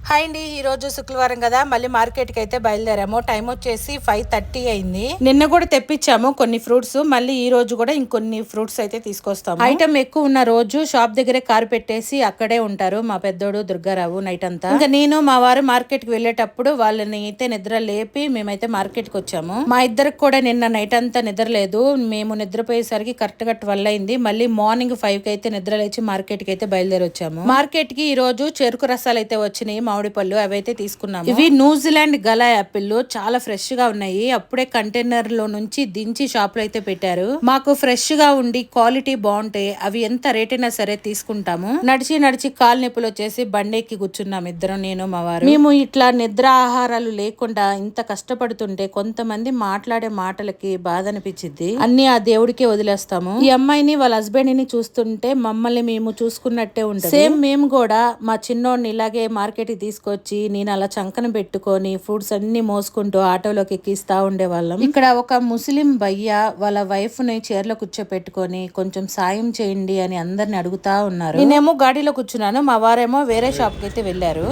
Hi అండి, ఈ రోజు శుక్రవారం కదా, మళ్ళీ మార్కెట్ కి అయితే బయలుదేరాము. టైం వచ్చేసి 5:30 అయింది. నిన్న కూడా తెప్పించాము కొన్ని ఫ్రూట్స్, మళ్ళీ ఈ రోజు కూడా ఇంకొన్ని ఫ్రూట్స్ అయితే తీసుకొస్తాము. ఐటమ్ ఎక్కువ ఉన్న రోజు షాప్ దగ్గరే కారు పెట్టేసి అక్కడే ఉంటారు మా పెద్దోడు దుర్గారావు నైట్ అంతా. ఇంకా నేను మా వారు మార్కెట్ కి వెళ్ళేటప్పుడు వాళ్ళని అయితే నిద్ర లేపి మేమైతే మార్కెట్ కి వచ్చాము. మా ఇద్దరికి కూడా నిన్న నైట్ అంతా నిద్ర లేదు. మేము నిద్రపోయేసరికి కరెక్ట్ గా 12 అయింది. మళ్ళీ మార్నింగ్ 5 కి అయితే నిద్ర లేచి మార్కెట్ కి అయితే బయలుదేరి వచ్చాము. మార్కెట్ కి ఈ రోజు చెరుకు రసాలు అయితే వచ్చినాయి, మామిడి పళ్ళు అవైతే తీసుకున్నాము. ఇవి న్యూజిలాండ్ గలా యాపిల్ చాలా ఫ్రెష్ గా ఉన్నాయి. అప్పుడే కంటైనర్ లో నుంచి దించి షాప్ లో అయితే పెట్టారు. మాకు ఫ్రెష్ గా ఉండి క్వాలిటీ బాగుంటాయి, అవి ఎంత రేట్ అయినా సరే తీసుకుంటాము. నడిచి నడిచి కాలు నొప్పులు వచ్చేసి బండెక్కి కూర్చున్నాం ఇద్దరం, నేను మా వారు. మేము ఇట్లా నిద్ర ఆహారాలు లేకుండా ఇంత కష్టపడుతుంటే కొంతమంది మాట్లాడే మాటలకి బాధ అనిపించింది. అన్ని ఆ దేవుడికే వదిలేస్తాము. ఈ అమ్మాయిని వాళ్ళ హస్బెండ్ ని చూస్తుంటే మమ్మల్ని మేము చూసుకున్నట్టే ఉంటుంది. సేమ్ మేము కూడా మా చిన్నోడిని ఇలాగే మార్కెట్ కి తీసుకొచ్చి నేను అలా చంకన పెట్టుకొని ఫ్రూట్స్ అన్ని మోసుకుంటూ ఆటోలోకి ఎక్కిస్తా ఉండేవాళ్ళం. ఇక్కడ ఒక ముస్లిం భయ్య వాళ్ళ వైఫ్ ని చైర్లో కూర్చోపెట్టుకొని కొంచెం సాయం చేయండి అని అందరిని అడుగుతా ఉన్నారు. నేనేమో గాడిలో కూర్చున్నాను, మా వారేమో వేరే షాప్ కి అయితే వెళ్ళారు.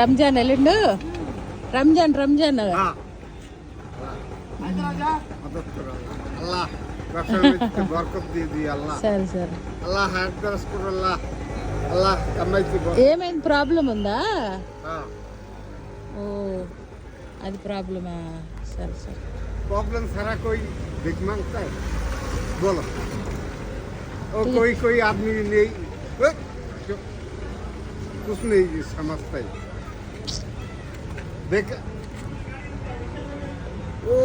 రంజాన్ ఎల్లుండు, రంజాన్ రంజాన్ సరే సరే. ఏమైంది, ప్రాబ్లం ఉందా? ఓ అది ప్రాబ్లమా? సరే సరే. प्रॉब्लम सारा कोई भीख मांगता है, बोलो। और कोई आदमी नहीं, कुछ नहीं समझता है। देख वो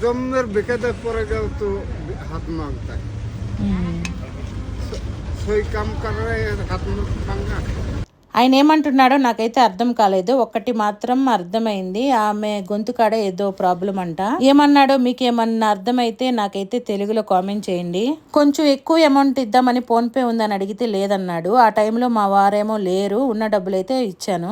जमर बेकायदा पड़ेगा तो हाथ मांगता है। कोई काम कर रहे हैं हाथ मांगा। ఆయన ఏమంటున్నాడో నాకైతే అర్థం కాలేదు. ఒక్కటి మాత్రం అర్థమైంది, ఆమె గొంతు కాడ ఏదో ప్రాబ్లం అంట. ఏమన్నాడో మీకేమన్నా అర్థమైతే నాకైతే తెలుగులో కామెంట్ చేయండి. కొంచెం ఎక్కువ అమౌంట్ ఇద్దామని ఫోన్ పే ఉందని అడిగితే లేదన్నాడు. ఆ టైంలో మా వారేమో లేరు, ఉన్న డబ్బులు అయితే ఇచ్చాను.